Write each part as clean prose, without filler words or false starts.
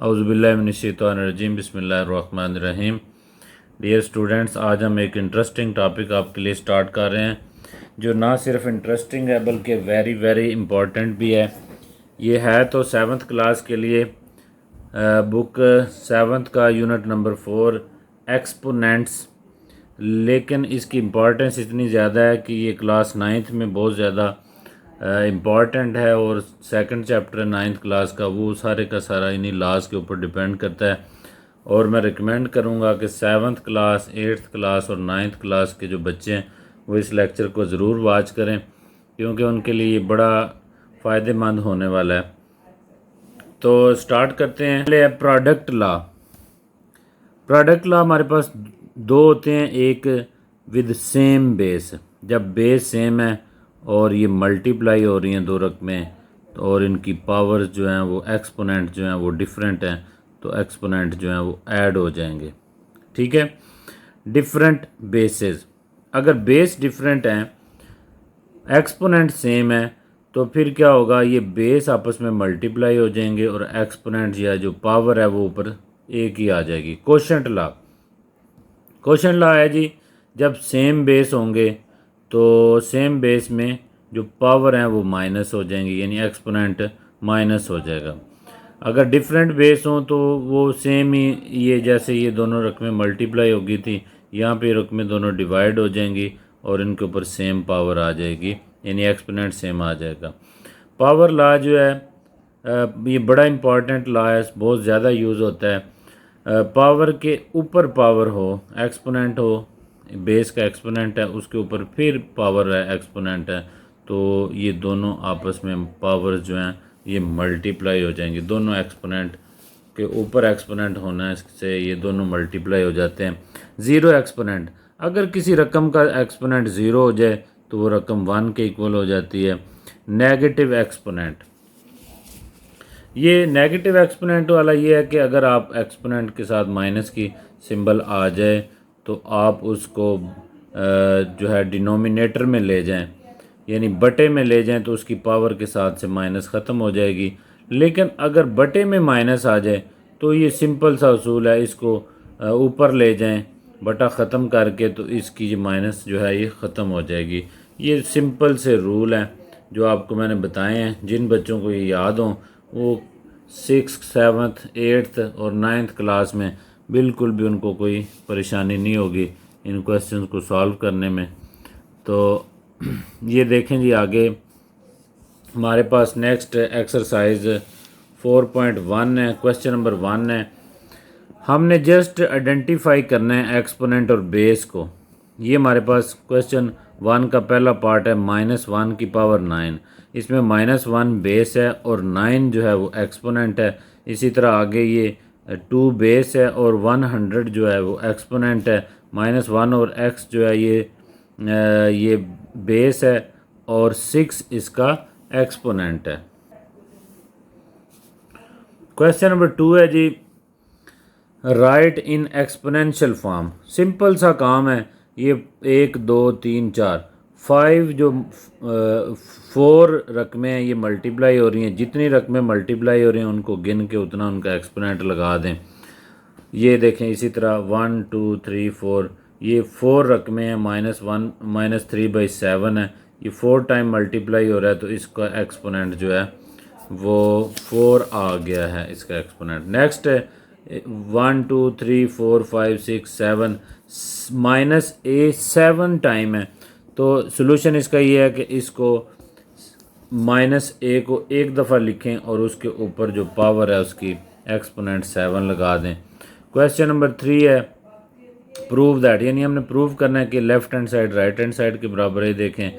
औज़ुबिल्लाहिमिनश्शैतानिर्रजीम बिस्मिल्लाहिर्रहमानिर्रहीम। Dear students, आज हम एक इंटरेस्टिंग टॉपिक आपके लिए स्टार्ट कर रहे हैं जो ना सिर्फ इंटरेस्टिंग है बल्कि वेरी वेरी इम्पॉर्टेंट भी है। ये है तो 7th क्लास के लिए बुक 7th का यूनिट नंबर 4 एक्सपोनेंट्स, लेकिन इसकी इम्पॉर्टेंस इतनी ज़्यादा है कि ये क्लास 9th में बहुत ज़्यादा इम्पॉर्टेंट है और सेकंड चैप्टर 9th क्लास का वो सारे का सारा इन्हीं लॉज के ऊपर डिपेंड करता है। और मैं रिकमेंड करूँगा कि 7th क्लास 8th क्लास और 9th क्लास के जो बच्चे हैं वो इस लेक्चर को ज़रूर वॉच करें, क्योंकि उनके लिए ये बड़ा फ़ायदेमंद होने वाला है। तो स्टार्ट करते हैं। पहले है प्रोडक्ट लॉ। प्रोडक्ट लॉ हमारे पास दो होते हैं, एक विद सेम बेस, जब बेस सेम है और ये मल्टीप्लाई हो रही हैं दो रकमें और इनकी पावर्स जो हैं वो एक्सपोनेंट जो हैं वो डिफरेंट हैं, तो एक्सपोनेंट जो हैं वो ऐड हो जाएंगे। ठीक है, डिफरेंट बेसेस, अगर बेस डिफरेंट हैं एक्सपोनेंट सेम है तो फिर क्या होगा, ये बेस आपस में मल्टीप्लाई हो जाएंगे और एक्सपोनेंट या जो पावर है वो ऊपर एक ही आ जाएगी। कोशेंट लॉ, कोशेंट लॉ है जी, जब सेम बेस होंगे तो सेम बेस में जो पावर हैं वो माइनस हो जाएंगी, यानी एक्सपोनेंट माइनस हो जाएगा। अगर डिफरेंट बेस हों तो वो सेम ही, ये जैसे ये दोनों रकमें मल्टीप्लाई होगी थी, यहाँ पे रकमें दोनों डिवाइड हो जाएंगी और इनके ऊपर सेम पावर आ जाएगी, यानी एक्सपोनेंट सेम आ जाएगा। पावर लॉ जो है ये बड़ा इम्पॉर्टेंट लॉ है, बहुत ज़्यादा यूज़ होता है। पावर के ऊपर पावर हो, एक्सपोनेंट हो, बेस का एक्सपोनेंट है उसके ऊपर फिर पावर है एक्सपोनेंट है, तो ये दोनों आपस में पावर जो हैं ये मल्टीप्लाई हो जाएंगे। दोनों एक्सपोनेंट के ऊपर एक्सपोनेंट होने से ये दोनों मल्टीप्लाई हो जाते हैं। ज़ीरो एक्सपोनेंट, अगर किसी रकम का एक्सपोनेंट ज़ीरो हो जाए तो वो रकम 1 के इक्वल हो जाती है। नेगेटिव एक्सपोनेंट, ये नेगेटिव एक्सपोनेंट वाला ये है कि अगर आप एक्सपोनेंट के साथ माइनस की सिंबल आ जाए तो आप उसको जो है डिनोमिनेटर में ले जाएं, यानी बटे में ले जाएं, तो उसकी पावर के साथ से माइनस ख़त्म हो जाएगी। लेकिन अगर बटे में माइनस आ जाए तो ये सिंपल सा उसूल है, इसको ऊपर ले जाएं बटा ख़त्म करके, तो इसकी जो माइनस जो है ये ख़त्म हो जाएगी। ये सिंपल से रूल हैं जो आपको मैंने बताए हैं। जिन बच्चों को ये याद हों वो 6th 7th 8th और 9th क्लास में बिल्कुल भी उनको कोई परेशानी नहीं होगी इन क्वेश्चंस को सॉल्व करने में। तो ये देखें जी, आगे हमारे पास नेक्स्ट एक्सरसाइज 4.1 है। क्वेश्चन नंबर 1 है, हमने जस्ट आइडेंटिफाई करना है एक्सपोनेंट और बेस को। ये हमारे पास क्वेश्चन 1 का पहला पार्ट है, -1 की पावर 9, इसमें -1 बेस है और 9 जो है वो एक्सपोनेंट है। इसी तरह आगे ये 2 बेस है और 100 जो है वो एक्सपोनेंट है। -1 और x जो है ये बेस है और 6 इसका एक्सपोनेंट है। क्वेश्चन नंबर 2 है जी, write in exponential form. Simple सा काम है ये, 1 2 3 4 5 जो 4 रकमें हैं ये मल्टीप्लाई हो रही हैं। जितनी रकमें मल्टीप्लाई हो रही हैं उनको गिन के उतना उनका एक्सपोनेंट लगा दें। ये देखें, इसी तरह 1 2 3 4, ये 4 रकमें हैं, -1 -3/7 है, ये 4 टाइम मल्टीप्लाई हो रहा है, तो इसका एक्सपोनेंट जो है वो 4 आ गया है, इसका एक्सपोनेंट। नेक्स्ट है 1 2 3 4 5 6 7, -a 7 टाइम है, तो सोल्यूशन इसका ये है कि इसको -a को एक दफ़ा लिखें और उसके ऊपर जो पावर है उसकी एक्सपोनेंट 7 लगा दें। क्वेश्चन नंबर 3 है, प्रूव दैट, यानी हमने प्रूव करना है कि left hand side right hand side के बराबर है। देखें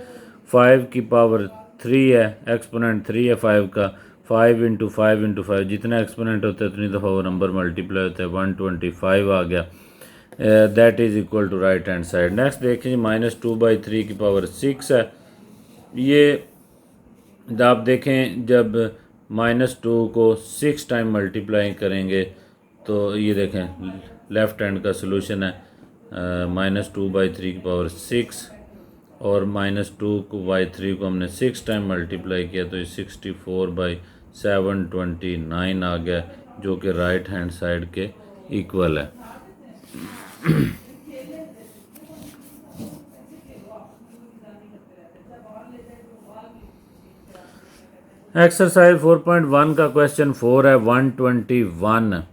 5 की पावर 3 है, एक्सपोनेंट 3 है 5 का, 5 × 5 × 5, जितना एक्सपोनेंट होता है उतनी दफ़ा वो नंबर मल्टीप्लाई होता है, 125 आ गया। That is equal to right hand side. Next देखें -2/3 की पावर 6 है। ये आप देखें जब -2 को 6 टाइम मल्टीप्लाई करेंगे तो ये देखें लेफ़्ट हैंड का सोल्यूशन है -2/3 की पावर 6 और -2/3 को हमने 6 टाइम मल्टीप्लाई किया तो ये 64/729 आ गया। जो कि राइट हैंड साइड के इक्वल है। एक्सरसाइज 4.1 का क्वेश्चन 4 है 121।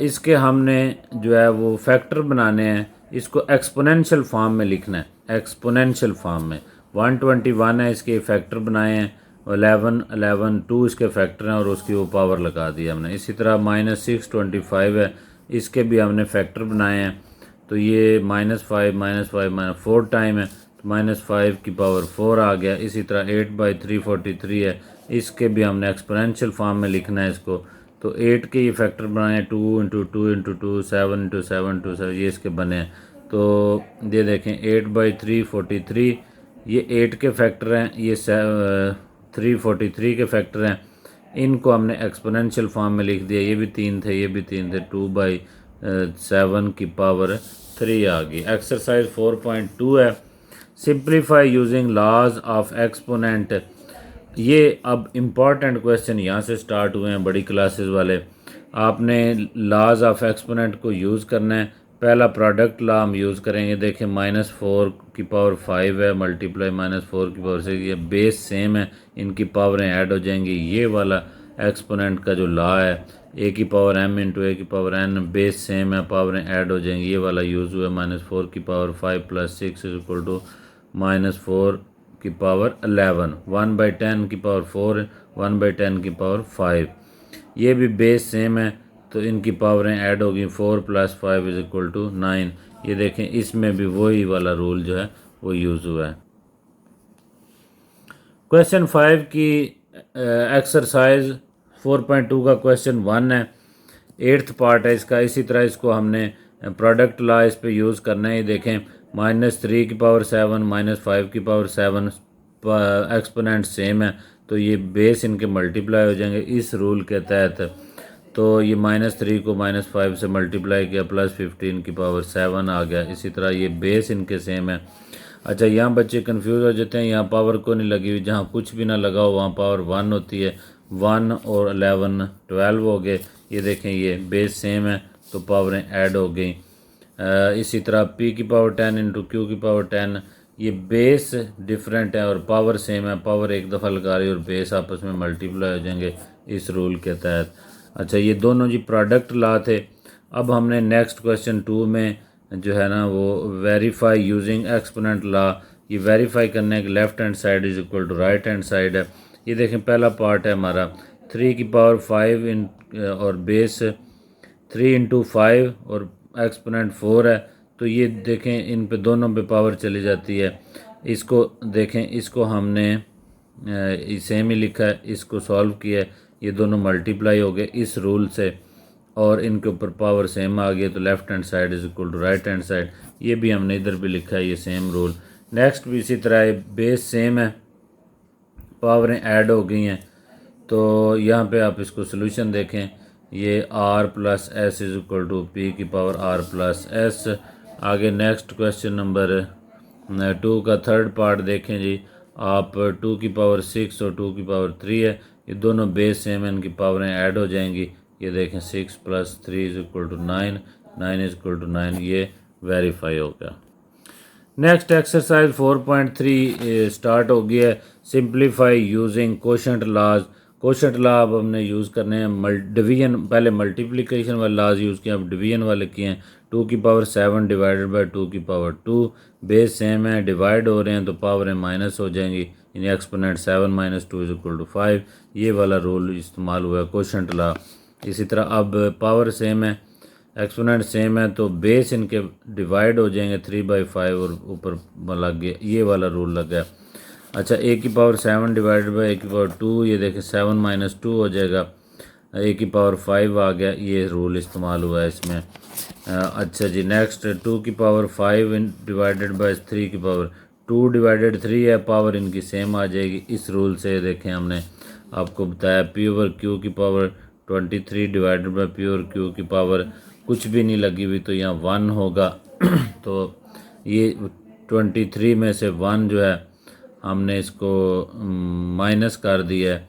इसके हमने जो है वो फैक्टर बनाने हैं, इसको एक्सपोनेंशियल फॉर्म में लिखना है। एक्सपोनेंशियल फॉर्म में 121 है, इसके फैक्टर बनाए हैं 11 11 2 इसके फैक्टर हैं और उसकी वो पावर लगा दी हमने। इसी तरह -625 है, इसके भी हमने फैक्टर बनाए हैं। तो ये -5 -4 टाइम है, तो -5 की पावर 4 आ गया। इसी तरह 8/343 है, इसके भी हमने एक्सपोनेंशियल फॉर्म में लिखना है इसको। तो 8 के ये फैक्टर बनाए 2 × 2 × 2 7 × 7 × 7 ये इसके बने हैं। तो ये देखें 8/343 ये 8 के फैक्टर हैं, ये 343 के फैक्टर हैं। इनको हमने एक्सपोनेंशियल फॉर्म में लिख दिया। ये भी 3 थे, ये भी 3 थे, 2/7 की पावर 3 आ गई। एक्सरसाइज 4.2 है simplify using laws of exponent. ये अब इम्पॉर्टेंट क्वेश्चन यहाँ से स्टार्ट हुए हैं बड़ी क्लासेस वाले। आपने लॉज ऑफ एक्सपोनेंट को यूज़ करना है। पहला प्रोडक्ट लॉ हम यूज़ करेंगे। देखें -4 की पावर 5 है मल्टीप्लाई -4 की पावर 6, ये बेस सेम है, इनकी पावरें ऐड हो जाएंगी। ये वाला एक्सपोनेंट का जो लॉ है a की पावर m × a की पावर n, बेस सेम है, पावरें ऐड हो जाएंगी, ये वाला यूज़ हुआ। -4 की पावर 5 + 6 = -4 की पावर 11, 1/10 की पावर 4, 1/10 की पावर 5। ये भी बेस सेम है, तो इनकी पावरें ऐड होगी, 4 + 5 = 9। ये देखें इसमें भी वही वाला रूल जो है वो यूज़ हुआ है। क्वेश्चन 5 की एक्सरसाइज 4.2 का क्वेश्चन 1 है, 8th पार्ट है इसका। इसी तरह इसको हमने प्रोडक्ट लॉ इस पे यूज़ करना है। ये देखें -3 की पावर 7 -5 की पावर 7 एक्सपोनेंट सेम है, तो ये बेस इनके मल्टीप्लाई हो जाएंगे इस रूल के तहत। तो ये -3 को -5 से मल्टीप्लाई किया, +15 की पावर 7 आ गया। इसी तरह ये बेस इनके सेम है। अच्छा, यहाँ बच्चे कंफ्यूज हो जाते हैं, यहाँ पावर को नहीं लगी हुई, जहाँ कुछ भी ना लगा हो वहाँ पावर 1 होती है। 1 और 11 12 हो गए। ये देखें ये बेस सेम है, तो पावरें ऐड हो गई। इसी तरह p की पावर 10 × q की पावर 10, ये बेस डिफरेंट है और पावर सेम है। पावर एक दफ़ा लगा रही और बेस आपस में मल्टीप्लाई हो जाएंगे इस रूल के तहत। अच्छा, ये दोनों जी प्रोडक्ट लॉ थे। अब हमने नेक्स्ट क्वेश्चन 2 में जो है ना वो वेरीफाई यूजिंग एक्सपोनेंट लॉ, ये वेरीफाई करने के left hand side = right hand side है। ये देखें पहला पार्ट है हमारा 3 की पावर 5 और बेस 3 × 5 और एक्सपोनेंट 4 है। तो ये देखें इन पे दोनों पे पावर चली जाती है। इसको देखें, इसको हमने सेम ही लिखा है, इसको सॉल्व किया है, ये दोनों मल्टीप्लाई हो गए इस रूल से और इनके ऊपर पावर सेम आ गई, तो left hand side = right hand side. ये भी हमने इधर भी लिखा है, ये सेम रूल। नेक्स्ट भी इसी तरह है, बेस सेम है, पावरें ऐड हो गई हैं। तो यहाँ पे आप इसको सोल्यूशन देखें, ये r + s = p की पावर r + s। आगे नेक्स्ट क्वेश्चन नंबर 2 का थर्ड पार्ट देखें जी आप, 2 की पावर 6 और 2 की पावर 3 है, ये दोनों बेस सेम है, इनकी पावरें ऐड हो जाएंगी। ये देखें 6 + 3 = 9, 9 = 9, ये वेरीफाई हो गया। नेक्स्ट एक्सरसाइज 4.3 स्टार्ट हो गया है simplify using quotient laws. Quotient law अब हमने यूज़ करने हैं। डिवीजन पहले मल्टीप्लिकेशन वाले लॉज यूज़ किए, अब डिवीजन वाले किए हैं। 2 की पावर 7 / 2 की पावर 2, बेस सेम है, डिवाइड हो रहे हैं तो पावरें माइनस हो जाएंगी, इन एक्सपोनेंट 7 - 2 = 5। ये वाला रूल इस्तेमाल हुआ है कोशेंट लॉ। इसी तरह अब पावर सेम है, एक्सपोनेंट सेम है, तो बेस इनके डिवाइड हो जाएंगे 3/5 और ऊपर लग गया, ये वाला रूल लग गया। अच्छा, a की पावर 7 / a की पावर 2, ये देखें 7 - 2 हो जाएगा, a की पावर 5 आ गया, ये रूल इस्तेमाल हुआ है इसमें। अच्छा जी, नेक्स्ट 2 की पावर 5 / 3 की पावर 2 / 3 है, पावर इनकी सेम आ जाएगी इस रूल से। देखें हमने आपको बताया p/q की पावर 23 / p/q की पावर कुछ भी नहीं लगी हुई, तो यहाँ 1 होगा। तो ये 23 में से 1 जो है हमने इसको माइनस कर दिया है,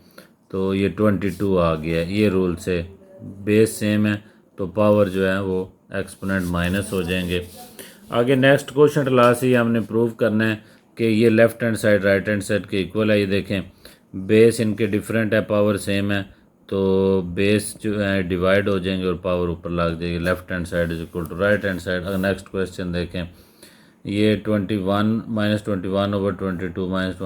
तो ये 22 आ गया, ये रूल से बेस सेम है तो पावर जो है वो एक्सपोनेंट माइनस हो जाएंगे। आगे नेक्स्ट क्वेश्चन क्लास ही हमने प्रूव करना है कि ये left hand side right hand side के इक्वल है। ये देखें बेस इनके डिफरेंट है, पावर सेम है, तो बेस जो है डिवाइड हो जाएंगे और पावर ऊपर लग जाएगी। Left hand side is equal to right hand side. अगर नेक्स्ट क्वेश्चन देखें, ये 21 minus 21 over 22 minus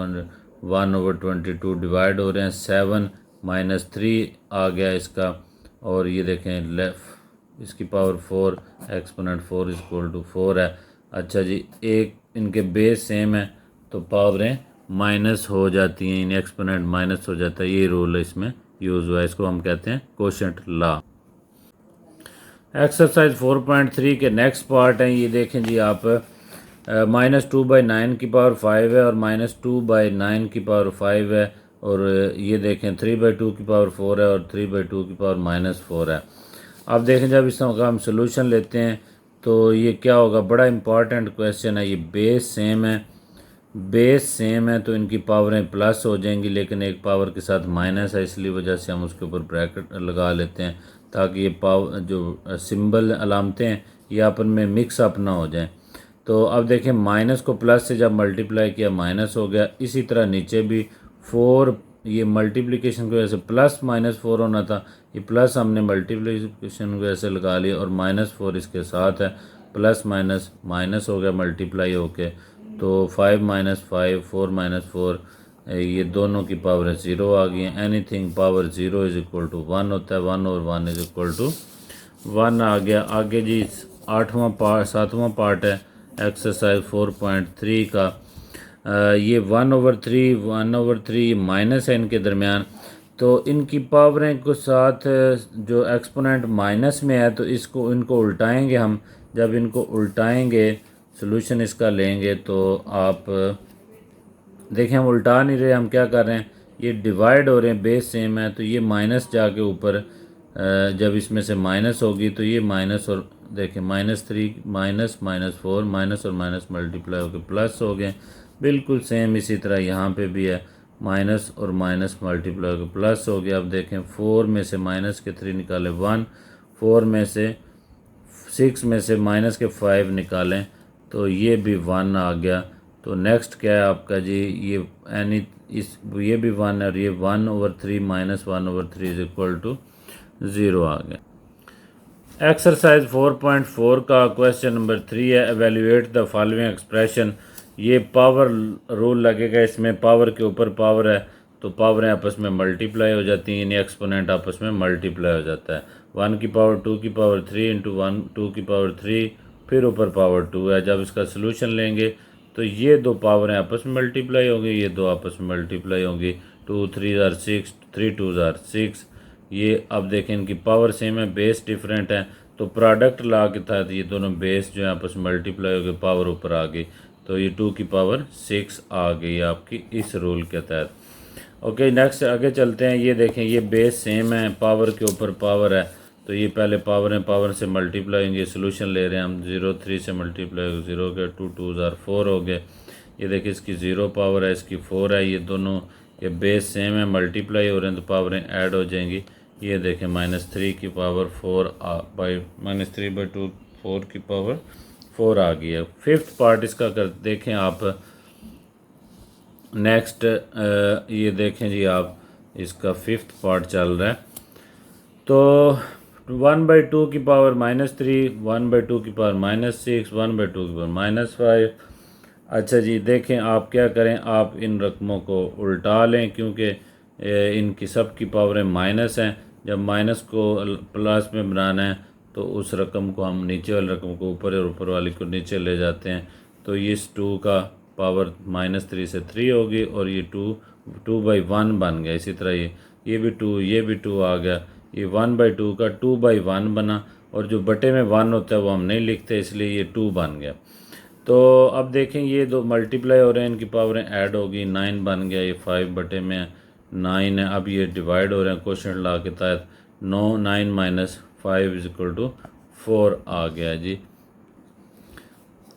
1 over 22 divide हो रहे हैं। 7 माइनस 3 आ गया इसका, और ये देखें लेफ्ट इसकी power 4 exponent 4 is equal to 4 है। अच्छा जी, एक इनके बेस सेम है तो पावरें माइनस हो जाती हैं, इन एक्सपोनेंट माइनस हो जाता है। ये रूल इसमें यूज़ हुआ है, इसको हम कहते हैं कोशेंट लॉ। एक्सरसाइज 4.3 के नेक्स्ट पार्ट हैं। ये देखें जी आप, -2/9 की पावर 5 है और -2/9 की पावर 5 है, और ये देखें 3/2 की पावर 4 है और 3/2 की पावर -4 है। अब देखें जब इसका हम सोल्यूशन लेते हैं तो ये क्या होगा, बड़ा इंपॉर्टेंट क्वेश्चन है। ये बेस सेम है, बेस सेम है तो इनकी पावरें प्लस हो जाएंगी, लेकिन एक पावर के साथ माइनस है, इसलिए वजह से हम उसके ऊपर ब्रैकेट लगा लेते हैं ताकि ये पावर जो सिंबल अलामतें हैं ये अपन में मिक्स अप ना हो जाएं। तो अब देखें माइनस को प्लस से जब मल्टीप्लाई किया माइनस हो गया, इसी तरह नीचे भी 4, ये मल्टीप्लिकेशन की वजह से +-4 होना था, ये प्लस हमने मल्टीप्लिकेशन की वजह से लगा लिया, और -4 इसके साथ है, प्लस माइनस माइनस हो गया मल्टीप्लाई होके, तो 5 - 5 4 - 4 ये दोनों की पावर 0 आ गई हैं। Anything power 0 is equal to 1 होता है, 1 और 1 इज इक्वल टू 1 आ गया। आगे जी 7वां पार्ट है एक्सरसाइज 4.3 का। ये 1/3 माइनस है इनके दरमियान, तो इनकी पावरें के साथ जो एक्सपोनेंट माइनस में है तो इसको इनको उल्टाएंगे हम। जब इनको उल्टाएंगे सोल्यूशन इसका लेंगे तो आप देखें हम उल्टा नहीं रहे, हम क्या कर रहे हैं, ये डिवाइड हो रहे हैं, बेस सेम है तो ये माइनस जाके ऊपर जब इसमें से माइनस होगी तो ये माइनस, और देखें -3 -4 माइनस और माइनस मल्टीप्लाई होकर प्लस हो गए। बिल्कुल सेम इसी तरह यहाँ पे भी है, माइनस और माइनस मल्टीप्लाई होकर प्लस हो गया। अब देखें 4 में से माइनस के 3 निकाले 1, 4 में से 6 में से माइनस के 5 निकालें तो ये भी 1 आ गया। तो नेक्स्ट क्या है आपका जी, ये भी 1 है और ये 1/3 -1/3 इज इक्वल टू 0 आ गया। एक्सरसाइज 4.4 का क्वेश्चन नंबर 3 है, एवेल्यूएट द फॉलोइंग एक्सप्रेशन। ये पावर रूल लगेगा, इसमें पावर के ऊपर पावर है तो पावरें आपस में मल्टीप्लाई हो जाती हैं, यानी एक्सपोनेंट आपस में मल्टीप्लाई हो जाता है। 1 की पावर 2 की पावर 3 इंटू 1 2 की पावर 3 फिर ऊपर पावर 2 है। जब इसका सोल्यूशन लेंगे तो ये दो पावरें आपस में मल्टीप्लाई होंगी, ये दो आपस में मल्टीप्लाई होंगी। 2 3 are 6, 3 2 are 6। ये अब देखें इनकी पावर सेम है, बेस डिफरेंट है, तो प्रोडक्ट लॉ के तहत ये दोनों बेस जो है आपस में मल्टीप्लाई हो गए, पावर ऊपर आ गई, तो ये 2 की पावर 6 आ गई आपकी इस रूल के तहत। ओके नेक्स्ट आगे चलते हैं। ये देखें ये बेस सेम है, पावर के ऊपर पावर है, तो ये पहले पावर से मल्टीप्लाई होंगे। सोल्यूशन ले रहे हैं हम, 0 3 से मल्टीप्लाई हो 0 के 2 2 4 हो गए। ये देखिए इसकी 0 पावर है, इसकी 4 है, ये दोनों ये बेस सेम है, मल्टीप्लाई हो रहे हैं तो पावरें ऐड हो जाएंगी। ये देखें -3 की पावर 4 -3/2 4 की पावर 4 आ गई है। फिफ्थ पार्ट इसका कर देखें आप। नेक्स्ट ये देखें जी आप, इसका फिफ्थ पार्ट चल रहा है। तो 1/2 की पावर -3, 1/2 की पावर -6, 1/2 की पावर -5। अच्छा जी देखें आप क्या करें, आप इन रकमों को उल्टा लें, क्योंकि इनकी सब की पावरें माइनस हैं। जब माइनस को प्लस में बनाना है तो उस रकम को हम नीचे वाली रकम को ऊपर और ऊपर वाली को नीचे ले जाते हैं, तो इस 2 का पावर -3 से 3 होगी, और ये 2/1 बन गया। इसी तरह ये भी 2, ये भी 2 आ गया। ये 1/2 का 2/1 बना, और जो बटे में 1 होता है वो हम नहीं लिखते, इसलिए ये 2 बन गया। तो अब देखें ये दो मल्टीप्लाई हो रहे हैं, इनकी पावरें ऐड होगी, 9 बन गया, ये 5 बटे में 9 है। अब ये डिवाइड हो रहे हैं क्वेश्चन लॉ के तहत, 9 - 5 इज इक्वल टू 4 आ गया जी।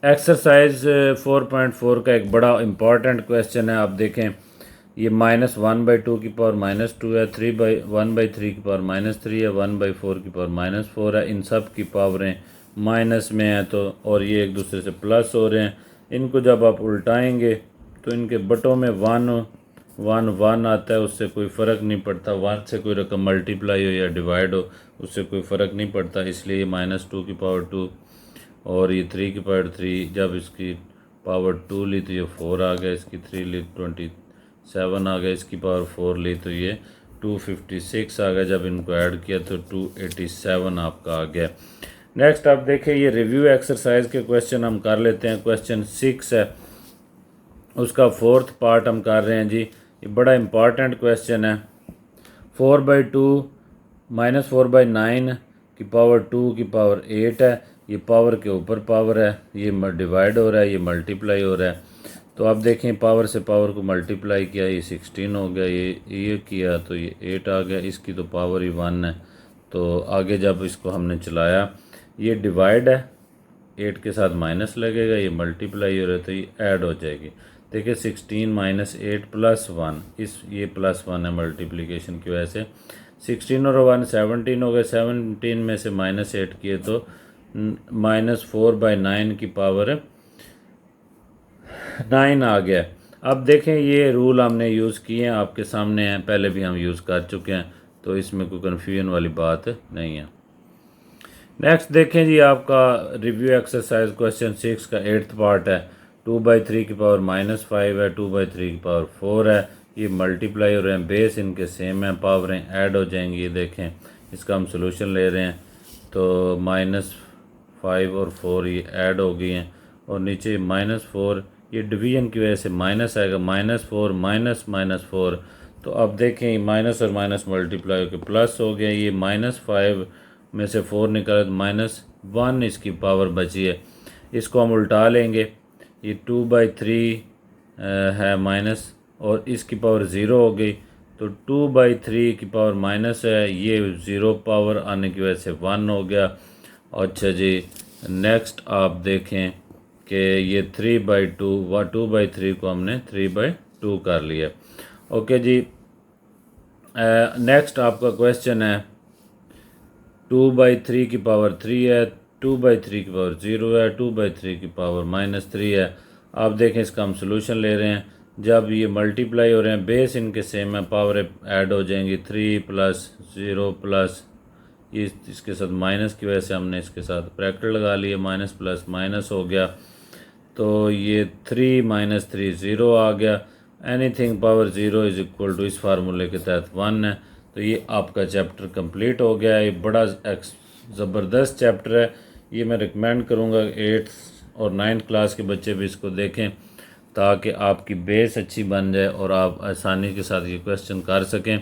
एक्सरसाइज 4.4 का एक बड़ा इंपॉर्टेंट क्वेश्चन है। आप देखें ये -1/2 की पावर -2 है, 1/3 की पावर -3 है, 1/4 की पावर -4 है। इन सब की पावरें माइनस में हैं तो और ये एक दूसरे से प्लस हो रहे हैं। इनको जब आप उल्टाएंगे तो इनके बटों में 1 आता है, उससे कोई फ़र्क नहीं पड़ता। 1 से कोई रकम मल्टीप्लाई हो या डिवाइड हो उससे कोई फ़र्क नहीं पड़ता, इसलिए ये -2 की पावर 2 और ये 3 की पावर 3। जब इसकी पावर 2 ली तो ये 4 आ गया, इसकी 3 ली 27 आ गया, इसकी पावर 4 ली तो ये 256 आ गया। जब इनको ऐड किया तो 287 आपका आ गया। नेक्स्ट आप देखें, ये रिव्यू एक्सरसाइज के क्वेश्चन हम कर लेते हैं। क्वेश्चन 6 है, उसका 4th पार्ट हम कर रहे हैं जी। ये बड़ा इम्पॉर्टेंट क्वेश्चन है। 4/2 -4/9 की पावर 2 की पावर 8 है। ये पावर के ऊपर पावर है, ये डिवाइड हो रहा है, ये मल्टीप्लाई हो रहा है। तो आप देखें, पावर से पावर को मल्टीप्लाई किया, ये 16 हो गया, ये किया तो ये 8 आ गया, इसकी तो पावर ही 1 है। तो आगे जब इसको हमने चलाया, ये डिवाइड है, 8 के साथ माइनस लगेगा, ये मल्टीप्लाई हो रहा है तो ये ऐड हो जाएगी। देखिए 16 - 8 + 1, ये +1 है मल्टीप्लिकेशन की वजह से। 16 और 1 17 हो गए, 17 में से -8 किए तो -4/9 की पावर 9 आ गया। अब देखें, ये रूल हमने यूज़ किए हैं, आपके सामने हैं, पहले भी हम यूज़ कर चुके हैं, तो इसमें कोई कन्फ्यूजन वाली बात नहीं है। नेक्स्ट देखें जी, आपका रिव्यू एक्सरसाइज क्वेश्चन 6 का 8th पार्ट है। 2/3 की पावर -5 है, 2/3 की पावर 4 है। ये मल्टीप्लाई हो रहे हैं, बेस इनके सेम है, पावरें ऐड हो जाएंगी। ये देखें, इसका हम सोल्यूशन ले रहे हैं तो -5 और 4 ये ऐड हो गई हैं, और नीचे -4 ये डिवीजन की वजह से माइनस आएगा, -4 -4। तो अब देखें, माइनस और माइनस मल्टीप्लाई होकर प्लस हो गया। ये -5 में से 4 निकाले तो -1 इसकी पावर बची है। इसको हम उल्टा लेंगे, ये 2/3 है माइनस, और इसकी पावर 0 हो गई तो 2/3 की पावर माइनस है, ये 0 पावर आने की वजह से 1 हो गया। अच्छा जी, नेक्स्ट आप देखें कि ये 3/2 2/3 को हमने 3/2 कर लिया। ओके जी, नेक्स्ट आपका क्वेश्चन है 2/3 की पावर 3 है, 2/3 की पावर 0 है, 2/3 की पावर -3 है। आप देखें, इसका हम सोल्यूशन ले रहे हैं। जब ये मल्टीप्लाई हो रहे हैं, बेस इनके सेम है, पावर ऐड हो जाएंगी। 3 + 0 प्लस ये इसके साथ माइनस की वजह से हमने इसके साथ ब्रैकेट लगा लिए, माइनस प्लस माइनस हो गया तो ये 3 - 3 0 आ गया। Anything power 0 is equal to, इस फार्मूले के तहत 1 है। तो ये आपका चैप्टर कंप्लीट हो गया है। ये बड़ा ज़बरदस्त चैप्टर है, ये मैं रिकमेंड करूँगा 8th और 9th क्लास के बच्चे भी इसको देखें, ताकि आपकी बेस अच्छी बन जाए और आप आसानी के साथ ये क्वेश्चन कर सकें।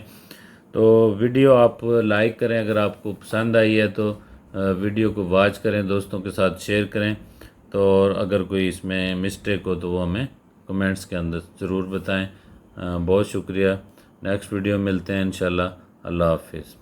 तो वीडियो आप लाइक करें, अगर आपको पसंद आई है तो वीडियो को वॉच करें, दोस्तों के साथ शेयर करें। तो और अगर कोई इसमें मिस्टेक हो तो वो हमें कमेंट्स के अंदर ज़रूर बताएं। बहुत शुक्रिया। नेक्स्ट वीडियो मिलते हैं इंशाल्लाह। अल्लाह हाफिज़।